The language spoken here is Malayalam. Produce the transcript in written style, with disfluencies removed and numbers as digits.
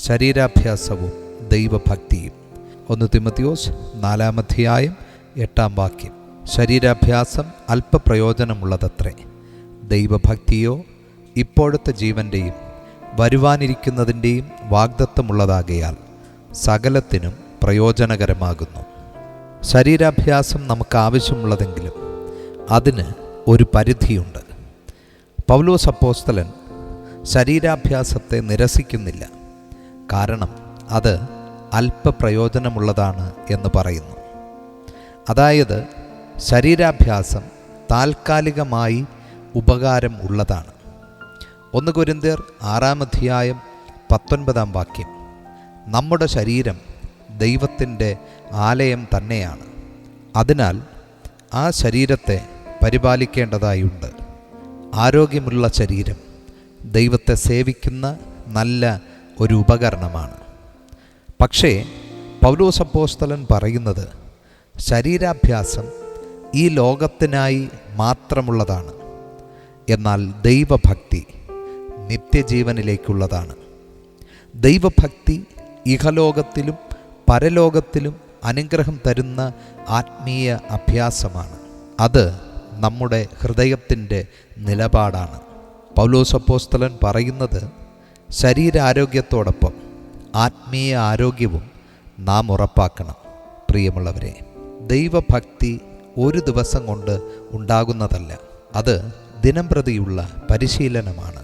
ശരീരാഭ്യാസവും ദൈവഭക്തിയും. 1 തിമോഥെയോസ് 4:8. ശരീരാഭ്യാസം അല്പപ്രയോജനമുള്ളതത്രേ, ദൈവഭക്തിയോ ഇപ്പോഴത്തെ ജീവൻ്റെയും വരുവാനിരിക്കുന്നതിൻ്റെയും വാഗ്ദത്തമുള്ളതാകയാൽ സകലത്തിനും പ്രയോജനകരമാകുന്നു. ശരീരാഭ്യാസം നമുക്ക് ആവശ്യമുള്ളതെങ്കിലും അതിന് ഒരു പരിധിയുണ്ട്. പൗലോസ് അപ്പോസ്തലൻ ശരീരാഭ്യാസത്തെ നിരസിക്കുന്നില്ല, കാരണം അത് അല്പപ്രയോജനമുള്ളതാണ് എന്ന് പറയുന്നു. അതായത് ശരീരാഭ്യാസം താൽക്കാലികമായി ഉപകാരം ഉള്ളതാണ്. 1 കൊരിന്ത്യർ 6:19. നമ്മുടെ ശരീരം ദൈവത്തിൻ്റെ ആലയം തന്നെയാണ്. അതിനാൽ ആ ശരീരത്തെ പരിപാലിക്കേണ്ടതായുണ്ട്. ആരോഗ്യമുള്ള ശരീരം ദൈവത്തെ സേവിക്കുന്ന നല്ല ഒരു ഉപകരണമാണ്. പക്ഷേ പൗലോസ് അപ്പോസ്തലൻ പറയുന്നത് ശരീരാഭ്യാസം ഈ ലോകത്തിനായി മാത്രമുള്ളതാണ്, എന്നാൽ ദൈവഭക്തി നിത്യജീവനിലേക്കുള്ളതാണ്. ദൈവഭക്തി ഇഹലോകത്തിലും പരലോകത്തിലും അനുഗ്രഹം തരുന്ന ആത്മീയ അഭ്യാസമാണ്. അത് നമ്മുടെ ഹൃദയത്തിൻ്റെ നിലപാടാണ്. പൗലോസ് അപ്പോസ്തലൻ പറയുന്നത് ശരീരാരോഗ്യത്തോടൊപ്പം ആത്മീയ ആരോഗ്യവും നാം ഉറപ്പാക്കണം. പ്രിയമുള്ളവരെ, ദൈവഭക്തി ഒരു ദിവസം കൊണ്ട് ഉണ്ടാകുന്നതല്ല, അത് ദിനംപ്രതിയുള്ള പരിശീലനമാണ്.